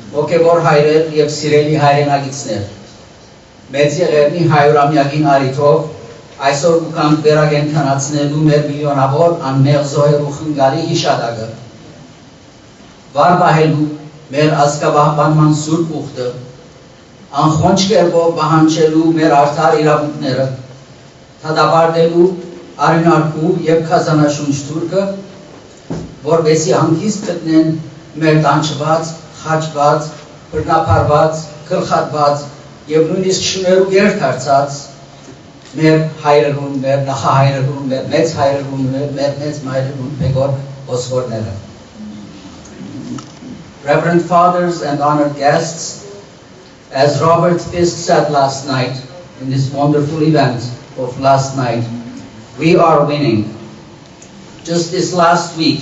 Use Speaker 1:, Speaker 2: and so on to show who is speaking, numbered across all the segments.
Speaker 1: ոգևոր հայրեր եւ սիրելի հայրենագիտներ, մեծ եղերնի հայրամյակին արիթով այսօր կուքանք վերագենքանացնելու մեր միլիոնավոր անմեղ զոհերու խնգալի հիշադակը, վարպահելու մեր ազգաբահբանման սուրբ ուխտը, անխոնջ կերպով պահանջելու մեր արդար իրավունքները, թադաբարդելու արյունարկու եւ քազանաշունչ թուրքը, որպեսզի հանգիստ գտնեն մեր տանջված, խաչված, բռնապարված, գլխատված եւ նույնիսկ շներու երթարցած մեր հայրերուն, մեր նախահայրերուն, մեր մեծ հայրերուն, մեր մեծ մայրերուն բեկոր ոսկորները. Reverend fathers and honored guests, as Robert Fisk said last night in this wonderful event of last night, we are winning. Just this last week,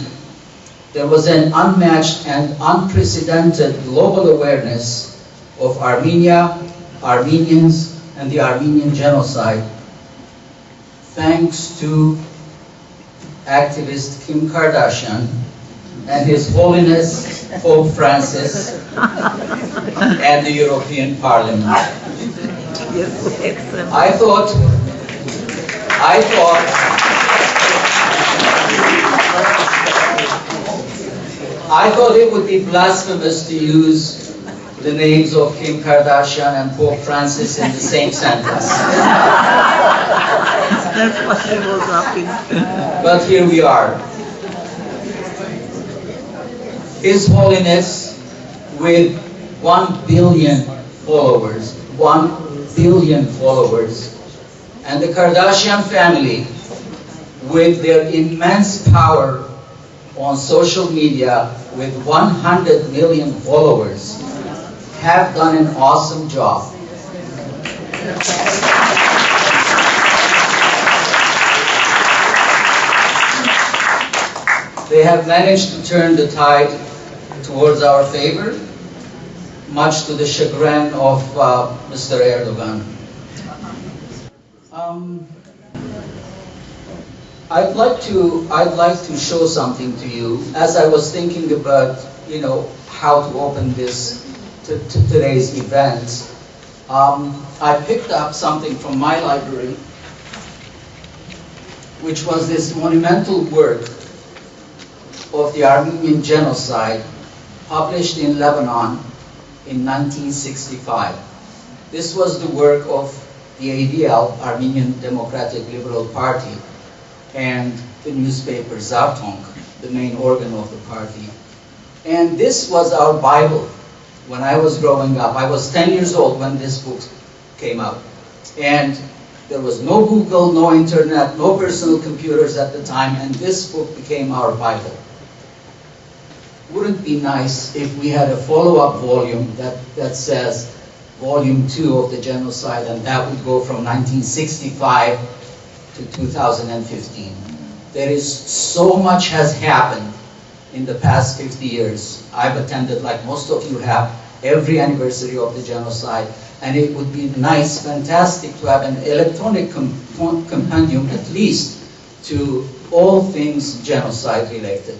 Speaker 1: there was an unmatched and unprecedented global awareness of Armenia, Armenians, and the Armenian genocide. Thanks to activist Kim Kardashian and His Holiness Pope Francis and the European Parliament. I thought it would be blasphemous to use the names of Kim Kardashian and Pope Francis in the same sentence.
Speaker 2: That's what I was laughing.
Speaker 1: But here we are. His Holiness with 1 billion followers, 1 billion followers, and the Kardashian family with their immense power on social media with 100 million followers have done an awesome job. They have managed to turn the tide towards our favor, much to the chagrin of Mr. Erdogan. I'd like to show something to you as I was thinking about, how to open this today's event. I picked up something from my library, which was this monumental work of the Armenian genocide published in Lebanon in 1965. This was the work of the ADL, Armenian Democratic Liberal Party, and the newspaper Zartong, the main organ of the party. And this was our Bible when I was growing up. I was 10 years old when this book came out. And there was no Google, no internet, no personal computers at the time, and this book became our Bible. Wouldn't it be nice if we had a follow-up volume that says Volume 2 of the genocide, and that would go from 1965 to 2015. There is so much has happened in the past 50 years. I've attended, like most of you have, every anniversary of the genocide, and it would be nice, fantastic to have an electronic compendium at least to all things genocide related.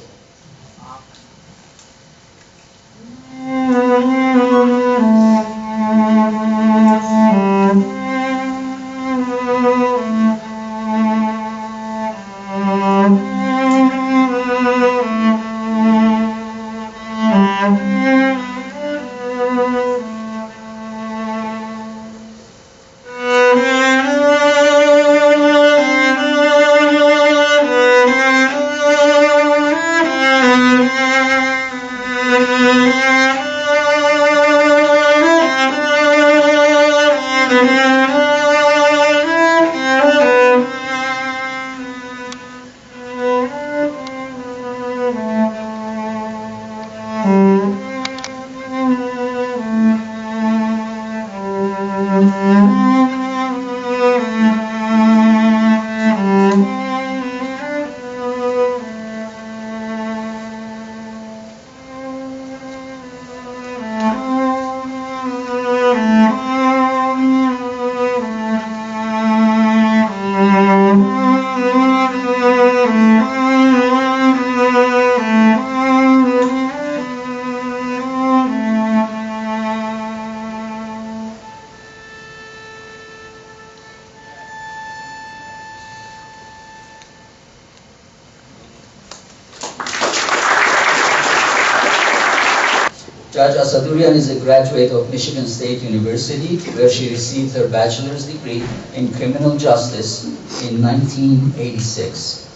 Speaker 1: Judge Asadurian is a graduate of Michigan State University, where she received her bachelor's degree in criminal justice in 1986.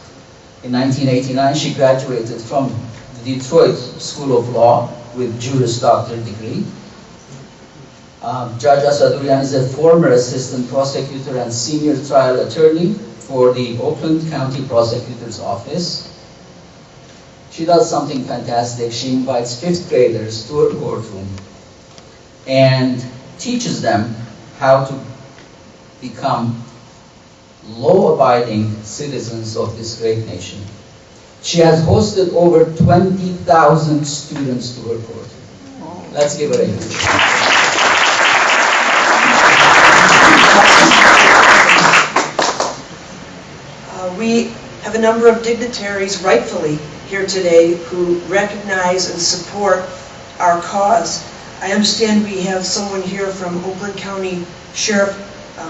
Speaker 1: In 1989, she graduated from the Detroit School of Law with Juris Doctor degree. Judge Asadurian is a former assistant prosecutor and senior trial attorney for the Oakland County Prosecutor's Office. She does something fantastic. She invites fifth graders to her courtroom and teaches them how to become law-abiding citizens of this great nation. She has hosted over 20,000 students to her courtroom. Let's give her a hand.
Speaker 3: We have a number of dignitaries, rightfully, here today who recognize and support our cause. I understand we have someone here from Oakland County Sheriff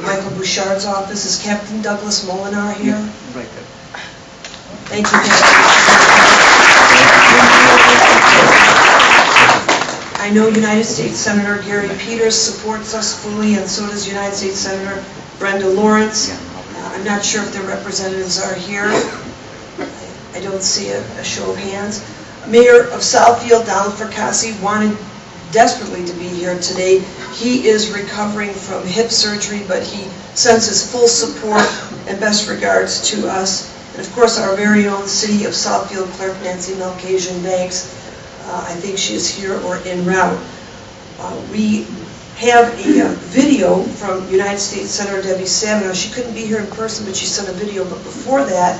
Speaker 3: Michael Bouchard's office. Is Captain Douglas Molinar here?
Speaker 2: Yeah, right there.
Speaker 3: Thank you, Captain. I know United States Senator Gary Peters supports us fully, and so does United States Senator Brenda Lawrence. I'm not sure if their representatives are here. I don't see a show of hands. Mayor of Southfield, Donald Fracassi, wanted desperately to be here today. He is recovering from hip surgery, but he sends his full support and best regards to us. And of course, our very own City of Southfield Clerk, Nancy Melkasian Banks. I think she is here or en route. We have a video from United States Senator Debbie Savino. She couldn't be here in person, but she sent a video. But before that,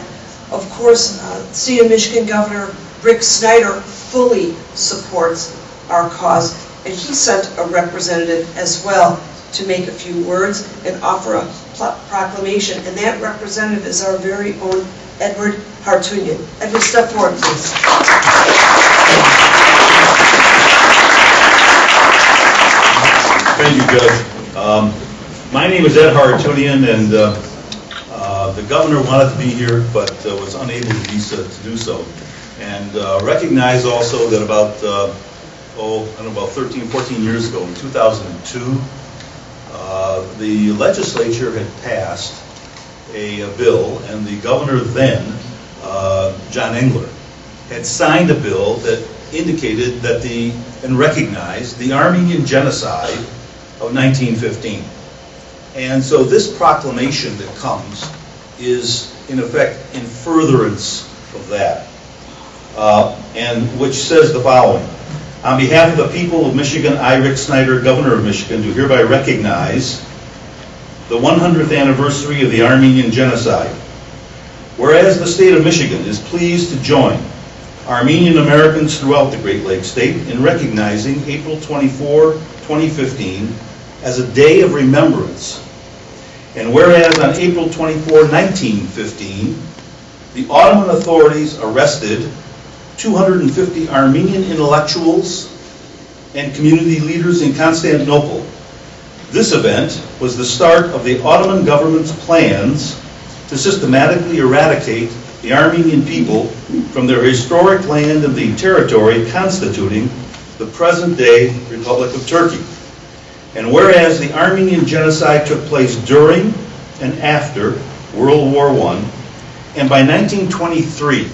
Speaker 3: of course, City of Michigan Governor Rick Snyder fully supports our cause, and he sent a representative as well to make a few words and offer a proclamation. And that representative is our very own Edward Hartunian. Edward, step forward, please.
Speaker 4: Thank you, Judge. My name is Ed Hartunian, and the governor wanted to be here, but was unable to do so. And recognize also that about, about 13, 14 years ago, in 2002, the legislature had passed a bill, and the governor then, John Engler, had signed a bill that indicated that and recognized the Armenian genocide of 1915. And so this proclamation that comes is, in effect, in furtherance of that, and which says the following: on behalf of the people of Michigan, I, Rick Snyder, Governor of Michigan, do hereby recognize the 100th anniversary of the Armenian genocide. Whereas the state of Michigan is pleased to join Armenian Americans throughout the Great Lakes State in recognizing April 24, 2015 as a day of remembrance. And whereas on April 24, 1915, the Ottoman authorities arrested 250 Armenian intellectuals and community leaders in Constantinople. This event was the start of the Ottoman government's plans to systematically eradicate the Armenian people from their historic land and the territory constituting the present-day Republic of Turkey. And whereas the Armenian genocide took place during and after World War I, and by 1923,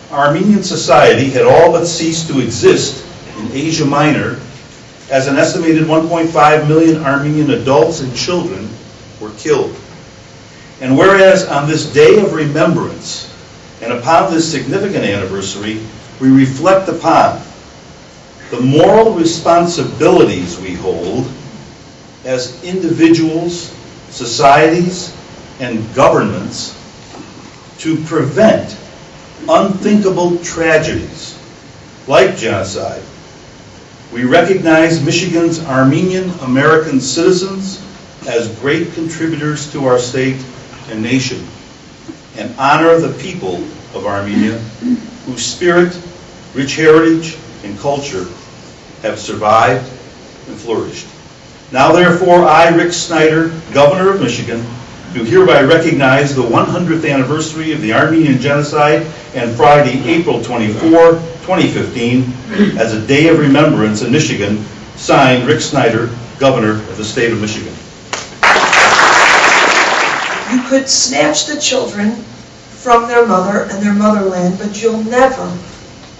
Speaker 4: Armenian society had all but ceased to exist in Asia Minor, as an estimated 1.5 million Armenian adults and children were killed. And whereas on this day of remembrance, and upon this significant anniversary, we reflect upon the moral responsibilities we hold as individuals, societies, and governments to prevent unthinkable tragedies like genocide. We recognize Michigan's Armenian American citizens as great contributors to our state and nation, and honor the people of Armenia whose spirit, rich heritage, and culture have survived and flourished. Now therefore, I, Rick Snyder, Governor of Michigan, do hereby recognize the 100th anniversary of the Armenian genocide and Friday, April 24, 2015 as a Day of Remembrance in Michigan, signed Rick Snyder, Governor of the state of Michigan.
Speaker 3: You could snatch the children from their mother and their motherland, but you'll never,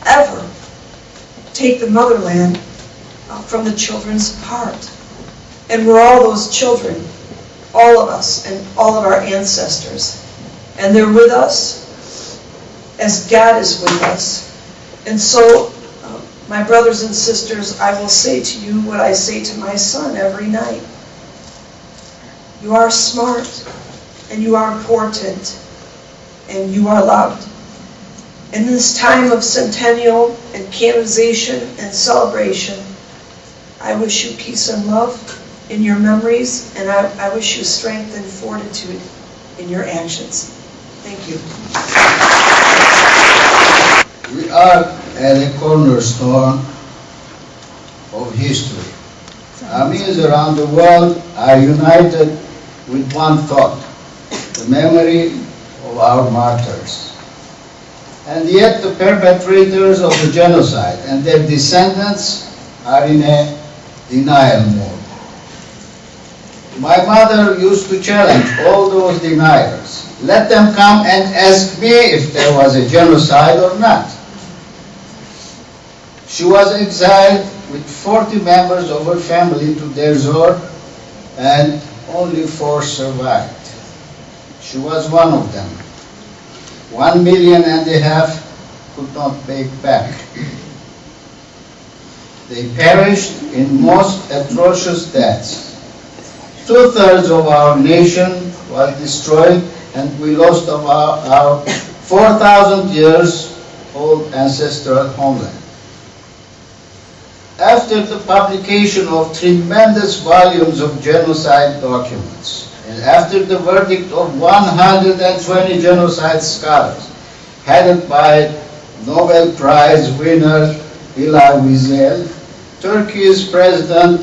Speaker 3: ever take the motherland from the children's heart. And we're all those children, all of us and all of our ancestors. And they're with us as God is with us. And so, my brothers and sisters, I will say to you what I say to my son every night. You are smart, and you are important, and you are loved. In this time of Centennial and canonization and celebration, I wish you peace and love in your memories, and I wish you strength and fortitude in your actions. Thank you.
Speaker 5: We are at a cornerstone of history. Armenians around the world are united with one thought, the memory of our martyrs. And yet the perpetrators of the genocide and their descendants are in a denial mode. My mother used to challenge all those deniers. Let them come and ask me if there was a genocide or not. She was exiled with 40 members of her family to Deir Zor, and only 4 survived. She was one of them. 1.5 million could not make back. They perished in most atrocious deaths. 2/3 of our nation was destroyed, and we lost our 4,000 years old ancestral homeland. After the publication of tremendous volumes of genocide documents, and after the verdict of 120 genocide scholars, headed by Nobel Prize winner Elie Wiesel, Turkey's President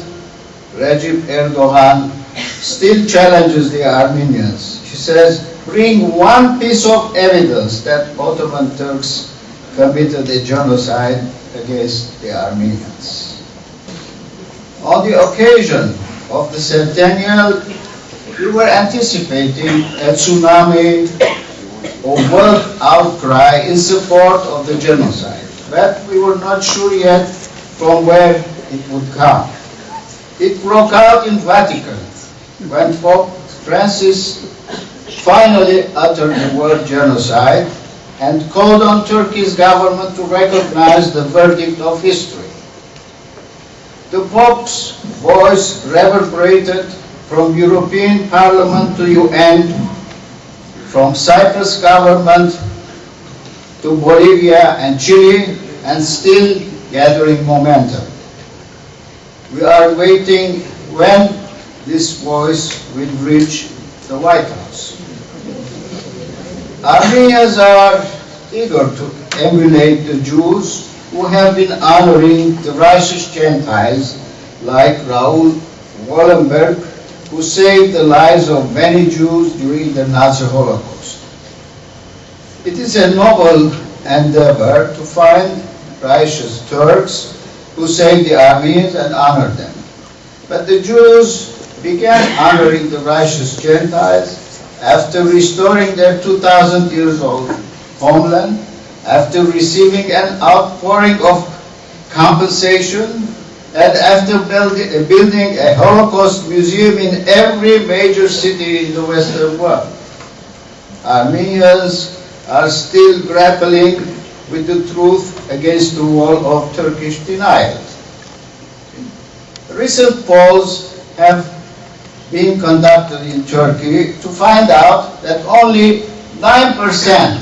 Speaker 5: Recep Erdogan still challenges the Armenians. She says, bring one piece of evidence that Ottoman Turks committed a genocide against the Armenians. On the occasion of the Centennial, we were anticipating a tsunami of world outcry in support of the genocide, but we were not sure yet from where it would come. It broke out in Vatican when Pope Francis finally uttered the word genocide and called on Turkey's government to recognize the verdict of history. The Pope's voice reverberated from European Parliament to UN, from Cyprus government to Bolivia and Chile, and still gathering momentum. We are waiting when this voice will reach the White House. Armenians are eager to emulate the Jews who have been honoring the righteous Gentiles like Raoul Wallenberg, who saved the lives of many Jews during the Nazi Holocaust. It is a noble endeavor to find righteous Turks who saved the Armenians and honored them. But the Jews began honoring the righteous Gentiles after restoring their 2,000 years old homeland, after receiving an outpouring of compensation, and after building a Holocaust museum in every major city in the Western world. Armenians are still grappling with the truth against the wall of Turkish denial. Recent polls have been conducted in Turkey to find out that only 9%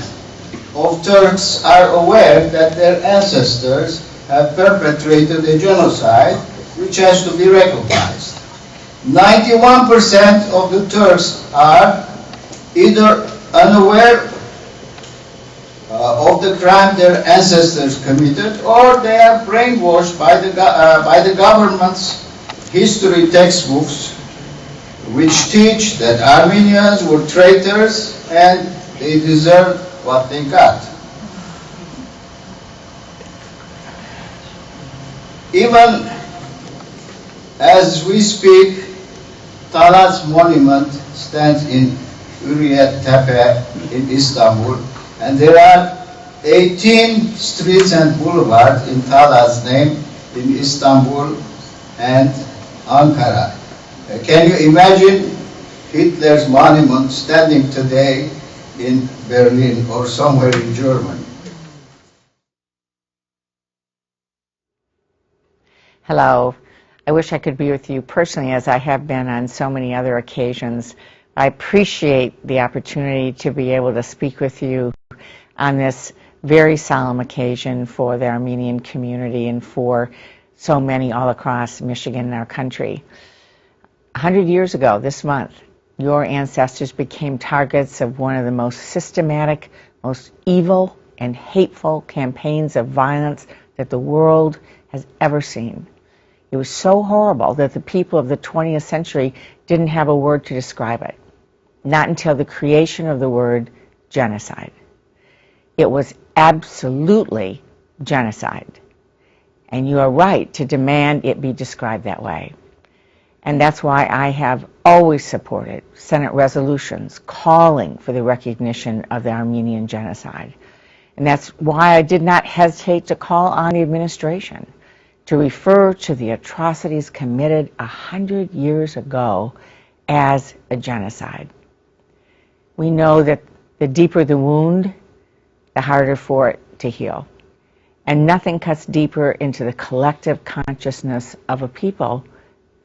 Speaker 5: of Turks are aware that their ancestors have perpetrated a genocide which has to be recognized. 91% of the Turks are either unaware of the crime their ancestors committed, or they are brainwashed by the government's history textbooks, which teach that Armenians were traitors and they deserved what they got. Even as we speak, Talat's monument stands in Hürriyet Tepe in Istanbul, and there are 18 streets and boulevards in Talat's name in Istanbul and Ankara. Can you imagine Hitler's monument standing today in Berlin or somewhere in Germany?
Speaker 2: Hello. I wish I could be with you personally, as I have been on so many other occasions. I appreciate the opportunity to be able to speak with you on this very solemn occasion for the Armenian community and for so many all across Michigan and our country. 100 years ago this month, your ancestors became targets of one of the most systematic, most evil and hateful campaigns of violence that the world has ever seen. It was so horrible that the people of the 20th century didn't have a word to describe it, not until the creation of the word genocide. It was absolutely genocide, and you are right to demand it be described that way. And that's why I have always supported Senate resolutions calling for the recognition of the Armenian genocide. And that's why I did not hesitate to call on the administration to refer to the atrocities committed 100 years ago as a genocide. We know that the deeper the wound, the harder for it to heal. And nothing cuts deeper into the collective consciousness of a people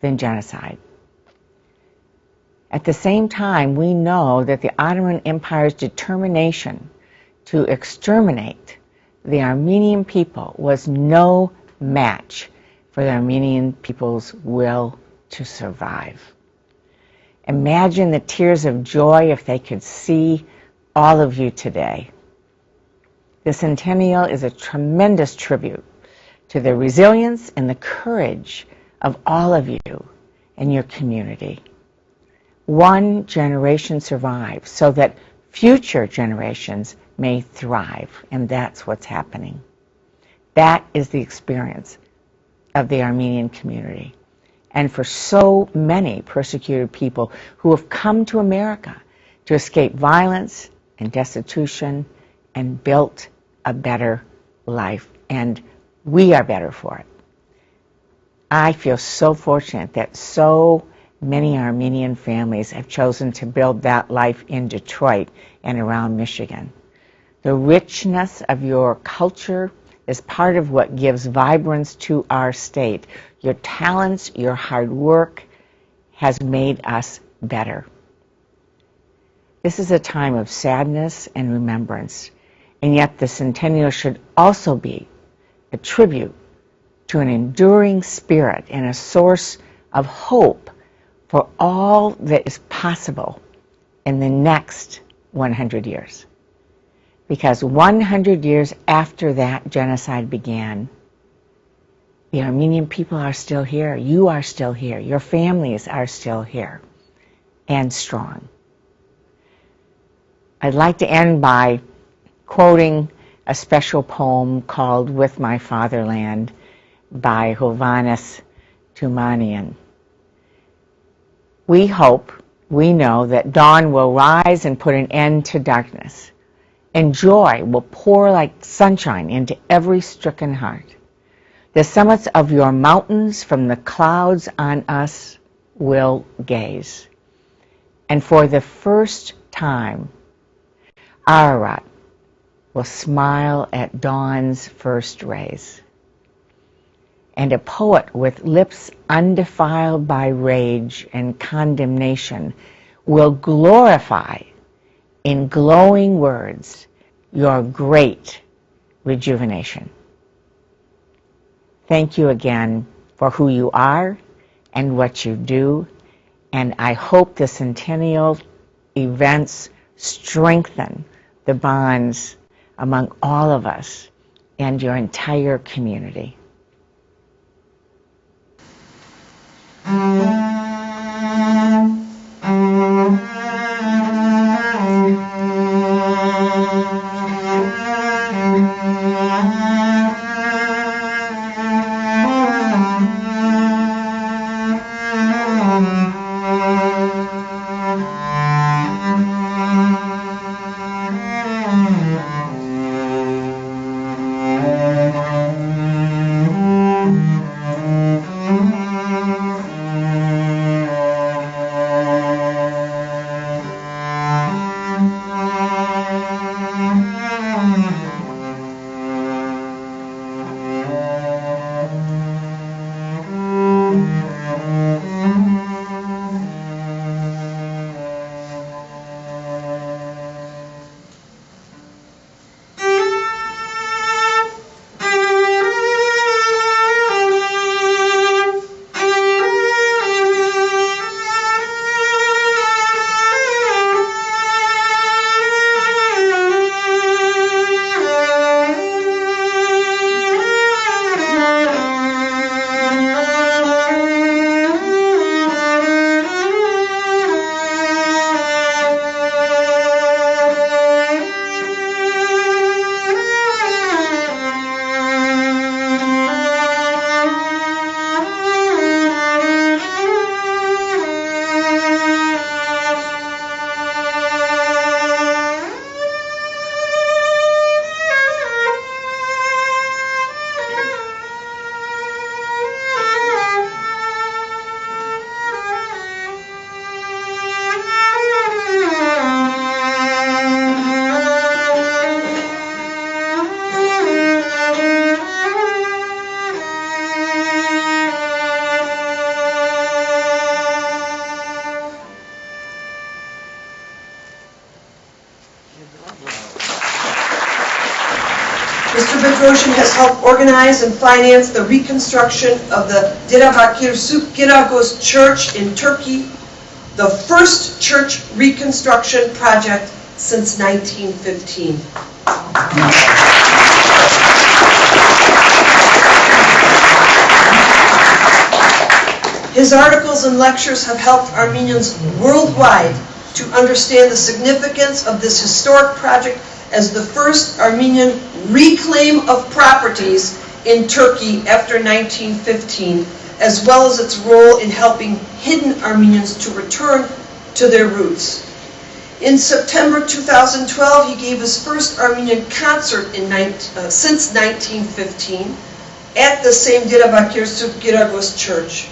Speaker 2: than genocide. At the same time, we know that the Ottoman Empire's determination to exterminate the Armenian people was no match for the Armenian people's will to survive. Imagine the tears of joy if they could see all of you today. The Centennial is a tremendous tribute to the resilience and the courage of all of you and your community. One generation survives so that future generations may thrive, and that's what's happening. That is the experience of the Armenian community. And for so many persecuted people who have come to America to escape violence and destitution and built a better life. And we are better for it. I feel so fortunate that so many Armenian families have chosen to build that life in Detroit and around Michigan. The richness of your culture is part of what gives vibrance to our state. Your talents, your hard work has made us better. This is a time of sadness and remembrance, and yet the Centennial should also be a tribute to an enduring spirit and a source of hope for all that is possible in the next 100 years. Because 100 years after that genocide began, the Armenian people are still here. You are still here. Your families are still here and strong. I'd like to end by quoting a special poem called With My Fatherland by Hovhannes Tumanian. We hope, we know that dawn will rise and put an end to darkness, and joy will pour like sunshine into every stricken heart. The summits of your mountains from the clouds on us will gaze. And for the first time, Ararat will smile at dawn's first rays. And a poet with lips undefiled by rage and condemnation will glorify in glowing words your great rejuvenation. Thank you again for who you are and what you do, and I hope the Centennial events strengthen the bonds among all of us and your entire community.
Speaker 3: Bedrosian has helped organize and finance the reconstruction of the Diyarbakir Giragos Church in Turkey, the first church reconstruction project since 1915. His articles and lectures have helped Armenians worldwide to understand the significance of this historic project as the first Armenian reclaim of properties in Turkey after 1915, as well as its role in helping hidden Armenians to return to their roots. In September 2012, he gave his first Armenian concert since 1915 at the same Diyarbakir Giragos Church.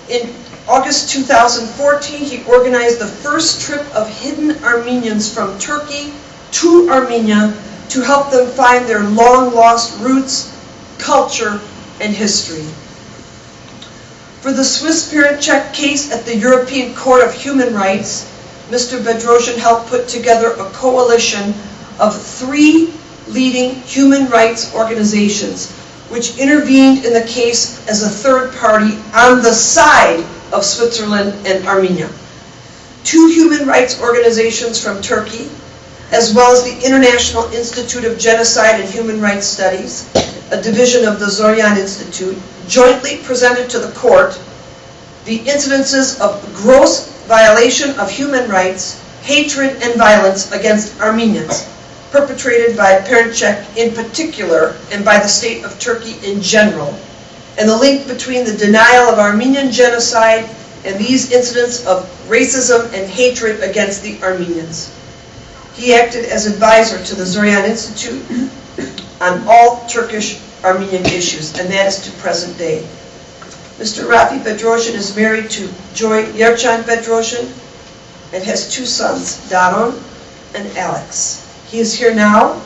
Speaker 3: In August 2014, he organized the first trip of hidden Armenians from Turkey to Armenia to help them find their long-lost roots, culture, and history. For the Swiss parent check case at the European Court of Human Rights, Mr. Bedrosian helped put together a coalition of 3 leading human rights organizations, which intervened in the case as a third party on the side of Switzerland and Armenia. 2 human rights organizations from Turkey, as well as the International Institute of Genocide and Human Rights Studies, a division of the Zoryan Institute, jointly presented to the court the incidences of gross violation of human rights, hatred, and violence against Armenians, perpetrated by Perinçek in particular and by the state of Turkey in general, and the link between the denial of Armenian genocide and these incidents of racism and hatred against the Armenians. He acted as advisor to the Zoryan Institute on all Turkish Armenian issues, and that is to present day. Mr. Rafi Bedrosian is married to Joy Yercan Bedrosian and has 2 sons, Daron and Alex. He is here now,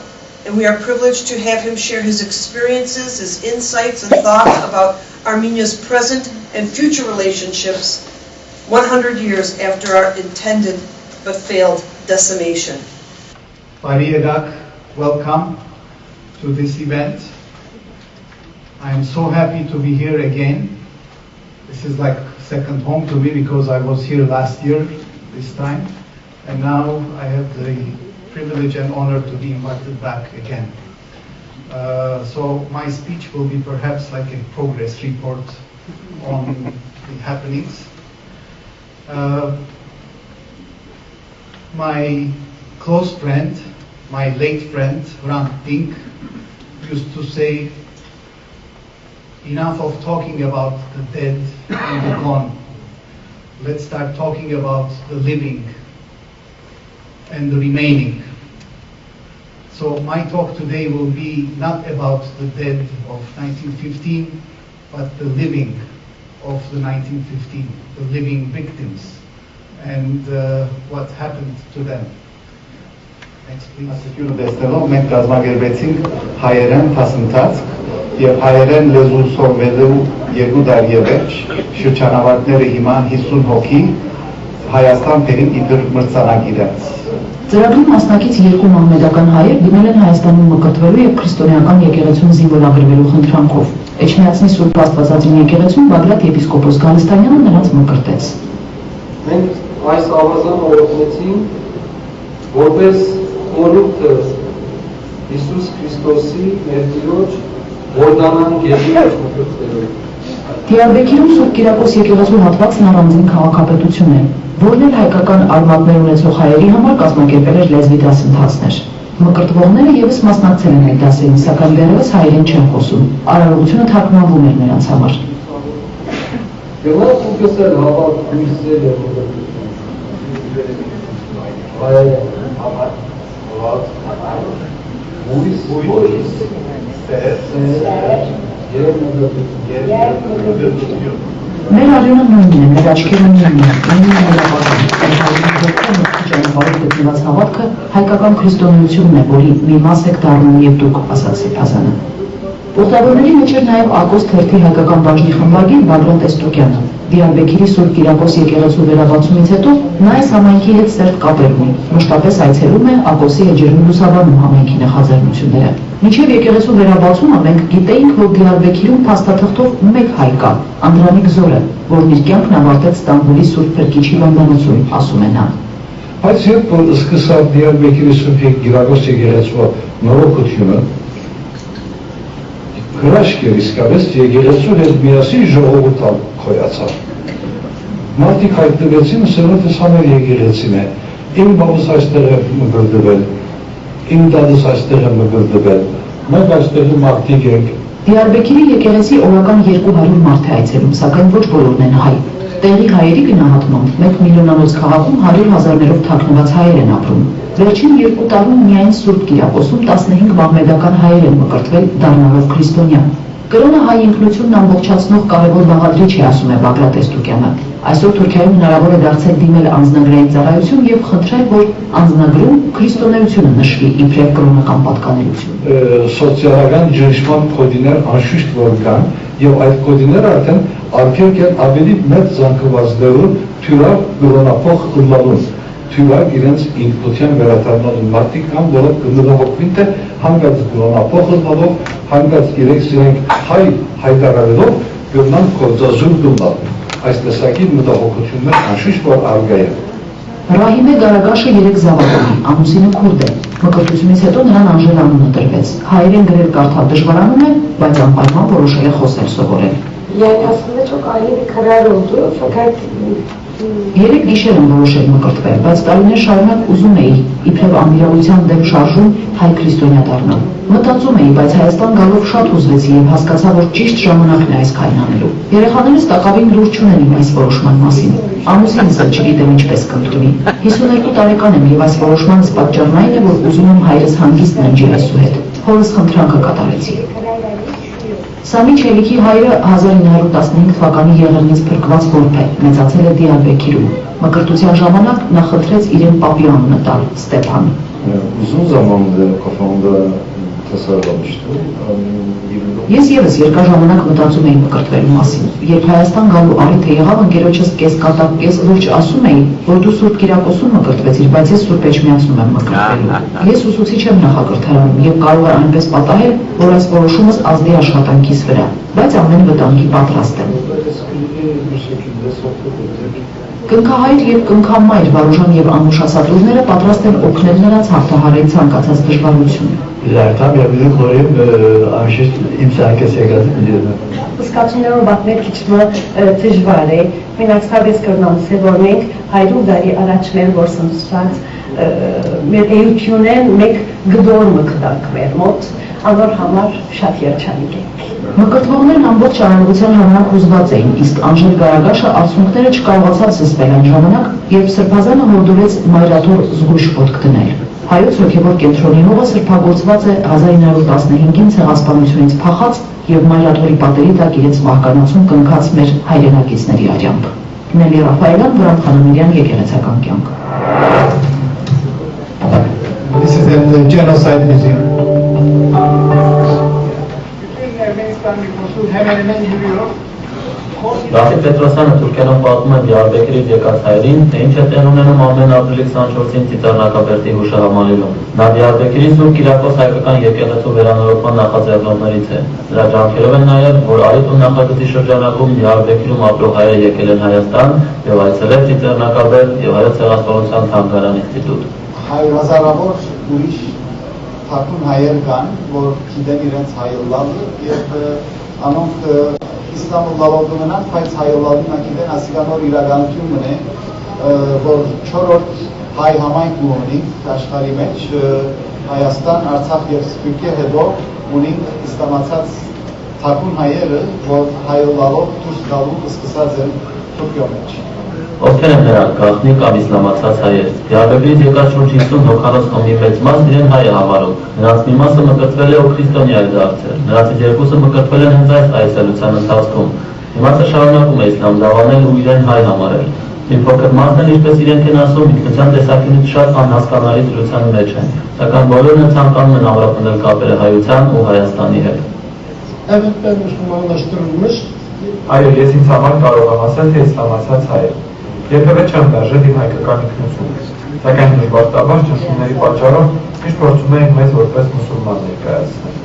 Speaker 3: and we are privileged to have him share his experiences, his insights and thoughts about Armenia's present and future relationships 100 years after our intended but failed decimation.
Speaker 6: Bariyagak, welcome to this event. I am so happy to be here again. This is like second home to me because I was here last year this time, and now I have the privilege and honor to be invited back again. So my speech will be perhaps like a progress report on the happenings. My close friend, my late friend, Hrant Dink, used to say, enough of talking about the dead and the gone. Let's start talking about the living and the remaining. So my talk today will be not about the dead of 1915, but the living of the 1915, the living victims, and what happened to them. Next, please.
Speaker 7: Ասիկյուրը դեստելով մենք կազմակերպեցինք հայերեն դասընթացք եւ հայերեն լեզու սովորելու 2 տարի վերջ շրջանավարտները հիմա 50 հոգի Հայաստան բերին իբր մրցանակիրած։
Speaker 8: Ծրագրի մասնակից 2 մահմեդական հայեր գնել են Հայաստանում մկրտվելու եւ քրիստոնեական եկեղեցուն զինվորագրվելու խնդրանքով։ Էջմիածնի Սուրբ Աստվածածին եկեղեցում Բագրատ եպիսկոպոս Գալստանյանը նրանց մկրտեց։
Speaker 9: Մենք այս ավազանը օրհնեցինք որպես օրհնքը Հիսուս Քրիստոսի մեր Տիրոջ Հորդանան գետի մկրտվելով։
Speaker 8: Դիարբեկիրում Սուրբ Կիրակոս եկեղեցու հատվածն առանձին քաղաքապետություն է, որն էլ հայկական արմատներ ունեցող հայերի համար կազմակերպել էր լեզվի դասընթացներ։ Մկրտվողները ևս մասնակցել են այդ դասերին, սակայն դեռևս հայերեն չեն խոսում։ Արարողությունը թարգմանվում էր նրանց համար։
Speaker 9: Գնաց ու կսել հավատ քույսել է հայերեն հավատ Ույս
Speaker 8: Մեր արյունը նույնն է, մեր աչքերը նույնն է, հավատքը հայկական քրիստոնեությունն է, որի մի մաս եք դառնում եւ դուք ասացիք ազանը։ Ուխտավորների մեջ էր նաև Ակոս թերթի հայկական բաժնի խմբագիր Բագրատ Էստոկյանը։ Դիարբեքիրի Սուրբ Կիրակոս եկեղեցու վերաբացումից հետո նա այս համայնքի հետ սերտ կապեր ունի, մշտապես այցելում է Ակոսի էջերում լուսաբանում համայնքի նախաձեռնությունները։ Մինչև եկեղեցու վերաբացումը մենք գիտեինք, որ Դիարբեքիրում փաստաթղթով մեկ հայ կա, Անդրանիկ Զորը, որն իր կյանքն ավարտեց Ստամբուլի Սուրբ Փրկիչի հիվանդանոցում, ասում է նա։
Speaker 10: Բայց երբ որ սկսավ Դիարբեքիրի Սուրբ Կիրակոս եկեղեցու նորոգությունը, հրաշք էր իսկապես եկեղեցու հետ միասին ժողովուրդ քոյացավ։ Մարդիկ հայտնվեցին, ասելով ես համեր եկեղեցին է, իմ բաբուս այստեղ է մգրդվել, իմ դադուս այստեղ է մգրդվել, մենք այստեղ մարդիկ ենք։
Speaker 8: Դիարբեքիրի եկեղեցի օրական 200 մարդ է այցելում, սակայն ոչ բոլորն են հայ։ Տեղի հայերի գնահատմամբ 1 միլիոնանոց քաղաքում 100,000-ներով թաքնված հայեր են ապրում։ Վերջին 2 տարում միայն Սուրբ Կիրակոսում 15 մահմեդական հայեր են մկրտվել, դառնալով քրիստոնյա։ Կրոնը հայ ինքնությունն ամբողջացնող կարևոր բաղադրիչ է, ասում է Բագրատ Էստոկյանը։ Այսօր Թուրքիայում հնարավոր է դարձել դիմել անձնագրային ծառայություն եւ խնդրել, որ անձնագրում քրիստոնեությունը նշվի իբրև կրոնական պատկանելություն։
Speaker 10: Սոցիալական ջնջման կոդիներ անշուշտ որ կան եւ այդ կոդիները արդեն արգելք են ավելի մեծ զանգվածներում թյուրավ կրոնափոխ ըլլալուն, թյուրավ իրենց ինքնության վերադառնալուն մարդիկ կան, որոնք կմտահոգվին թե հանգած կրոնափոխ ըլլալով, հանգած իրենք սիրենք հայ հայտարարելով կրոնան կորձազուր դուլալ։ Այս տեսակի մտահոգություններ անշուշտ որ արգա են։
Speaker 8: Ռահիմե Գարագաշը 3 զավակ ունի, ամուսինը քուրդ է։ Մկրտությունից հետո նրան Անժել անունը տրվեց։ Հայերեն գրել կարդալ դժվարանում է, բայց անպայման որոշել է խոսել սովորել։
Speaker 11: Я ասում եմ, այլի քրարոդու, ֆակատ
Speaker 8: 3 գիշեր եմ որոշել մկրտվել, բայց տարիներ շարունակ ուզում էի, իբրև անիրավության դեմ շարժում հայ քրիստոնյա դառնալ։ Մտածում էի, բայց Հայաստան գալով շատ հուզվեցի եւ հասկացա, որ ճիշտ ժամանակն է այս քայլն անելու։ Երեխաներս տակավին լուր չունեն իմ այս որոշման մասին։ Ամուսինս էլ չգիտեմ ինչպես կընդունի։ 52 տարեկան եմ եւ այս որոշմանս պատճառն այն է, որ ուզում եմ հայրս հանգիստ ննջի այսուհետ։ Հորս խնդրանքը կատարեցի։ Սամի Չելիքի հայրը 1915 թվականի եղեռնից փրկված որբ է, մեծացել է Դիարբեքիրում։ Մկրտության ժամանակ նա խնդրեց իրեն պապի անունը տալ՝ Ստեփան։
Speaker 10: Uzun zamandır kafamda tasarlamıştım.
Speaker 8: Ես եւս երկար ժամանակ մտածում էի մկրտվելու մասին։ Երբ Հայաստան գալու առիթը եղավ, ընկերոջս կես կատակ, կես լուրջ ասում էի, որ դու Սուրբ Կիրակոսում մկրտվեցիր, բայց ես Սուրբ Էջմիածնում եմ մկրտվելու։ Ես ուսուցիչ եմ նախակրթարանում եւ կարող եմ այնպես պատահել, որ այս որոշումս ազդի աշխատանքիս վրա, բայց ամեն վտանգի պատրաստ եմ։ Կնքահայր եւ կնքամայր Վարուժան եւ Անուշ ասատուրները պատրաստ են օգնել նրանց հաղթահարել ցանկացած դժվարություն։
Speaker 12: Իլարկամ եւ իմ խորին անշուշտ իմ սակեսեգած դիերն։
Speaker 11: Սկացումներով բացնել քիչ դժվար է։ Մենակ ցավես կրնանց է, որ մենք 100 տարի առաջ մեր որսնցած մեր էությունեն մեկ գդոր մկտակ մեր մոտ, անոր համար շատ երջանիկ ենք։
Speaker 8: Մկրտվողներն ամբողջ արարողության ժամանակ հուզված էին, իսկ Անժել Գարագաշը արցունքները չկարողացավ զսպել այն ժամանակ, երբ Սրբազանը հորդորեց մայրաթոր զգույշ ոտք դնել։ Հայոց հոգևոր կենտրոնի հողը սրբագործված է 1915-ին ցեղասպանությունից փախած եւ մայրաթորի պատերի տակ իրենց մահկանացում կնքած մեր հայրենակիցների արյամբ։ Նելի Ռաֆայելյան, Վրան Խանամիրյան, եկեղեցական կյանք։
Speaker 6: This is the genocide museum.
Speaker 13: Ռաֆիկ Պետրոսյանը Թուրքիայում պատմում է Դիարբեքիրից եկած հայերին, թե ինչ է տեղ ունենում ամեն ապրիլի 24-ին Ծիծեռնակաբերդի հուշահամալիրում։ Նա Դիարբեքիրի Սուրբ Կիրակոս հայկական եկեղեցու վերանորոգման նախաձեռնողներից է։ Նրա ջանքերով են նաև, որ Արիտուն նախագծի շրջանակում Դիարբեքիրում ապրող հայերը եկել են Հայաստան եւ այցելել Ծիծեռնակաբերդ եւ Հայոց ցեղասպանության թանգարան ինստիտուտ։
Speaker 14: Հազարավոր ուրիշ թաքուն հայեր կան, որ գիտեն իրենց հայելալը եւ անոնք Իսլամը լավով մնան, բայց հայելալը նա գիտեն ասիկանոր իրականություն մնե, որ 4-րդ հայ համայնք ունենք աշխարհի մեջ, Հայաստան, Արցախ եւ Սփյուռքի հետո ունենք իսլամացած թաքուն հայերը, որ հայելալով դուրս գալու սկսած են Թուրքիա մեջ։
Speaker 13: Ովքեր են նրանք, գաղտնի կամ իսլամացած հայեր։ Դիարբեքիրից եկած շուրջ 50 հոգանոց խմբի մեծ մասն իրեն հայ է համարում։ Նրանց մի մասը մկրտվել է ու քրիստոնյա է դարձել։ Նրանցից երկուսը մկրտվել են հենց այս այցելության ընթացքում։ Իմացը շարունակում է իսլամ դավանել ու իրեն հայ համարել։ Մի փոքր մասն էլ, ինչպես իրենք են ասում, ինքնության տեսակետից շատ անհասկանալի դրության մեջ են, սակայն բոլորն էլ ցանկանում են ամրապնդել կապերը հայության ու Հայաստանի հետ։
Speaker 9: Թեւեթ մուսուլմանlaştırılmış.
Speaker 15: Այո, ես ինձ համար կարող եմ ասել, թե իսլամացած հայ եմ։ Երբևէ չեմ դաժել իմ հայկական ինքնությունը, սակայն դժբախտաբար ճնշումների պատճառով միշտ փորձում եմ մեզ որպես մուսուլման ներկայացնել։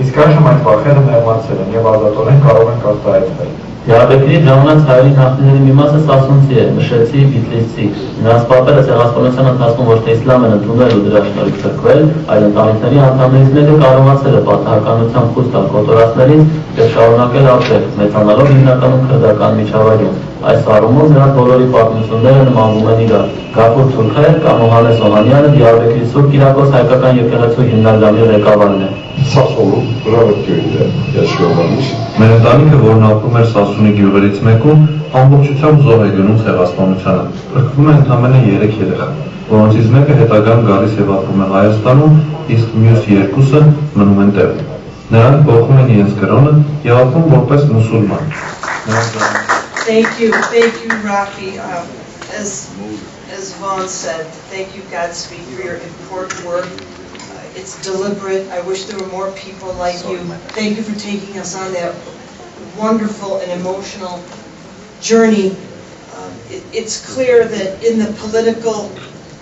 Speaker 15: Իսկ այժմ այդ վախերը մեղմացել են եւ ազատորեն կարող ենք արտահայտվել։
Speaker 13: Դիաբետի ժամանակ հայերի նախնիների մի մասը սասունցի է, մշեցի, բիթլիսցի։ Նրանց պատերը ցեղասպանության ընթացքում ոչ թե իսլամ են ընդունել ու դրա շնորհիվ փրկվել, այլ ընտանիքների անդամներից մեկը կարողացել է պատահականությամբ խույս տալ կոտորածներից եւ շարունակել ապրել, մեծանալով հիմնականում քրդական միջավայրում։ Այս առումով նրանց բոլորի պատմությունները նմանվում են իրար։ Գաֆուր Թուրքայը կամ Հովհաննես Օհանյանը Դիաբեկրի Սուրբ Կիրակոս հայկական եկեղեցու հիմնադրամի ղեկավարն է։
Speaker 16: Սասունու Բրավոկյոյինը Յաշկովանից։ Մեր ընտանիքը, որն ապրում էր Սասունի գյուղերից մեկում, ամբողջությամբ զոհ է գնում ցեղասպանությանը։ Փրկվում է ընդամենը 3 երեխա, որոնցից մեկը հետագայում գալիս եւ ապրում է Հայաստանում, իսկ մյուս երկուսը մնում են տեղում։ Նրանք բողոքում են իրենց կրոնը եւ ապրում որպես մուսուլման։
Speaker 3: Thank you, Rafi. As Vaughn said, thank you, Godspeed, for your important work. It's deliberate. I wish there were more people like you. Thank you for taking us on that wonderful and emotional journey. It's clear that in the political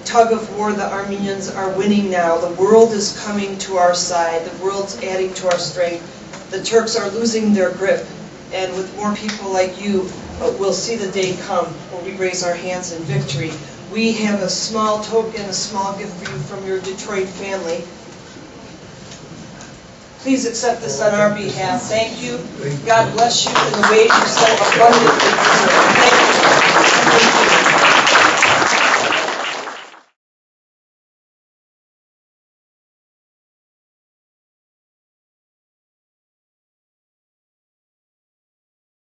Speaker 3: tug of war, the Armenians are winning now. The world is coming to our side. The world's adding to our strength. The Turks are losing their grip. And with more people like you, we'll see the day come when we raise our hands in victory. We have a small token, a small gift for you from your Detroit family. Please accept this on our behalf. Thank you. God bless you in the ways you so abundantly deserve.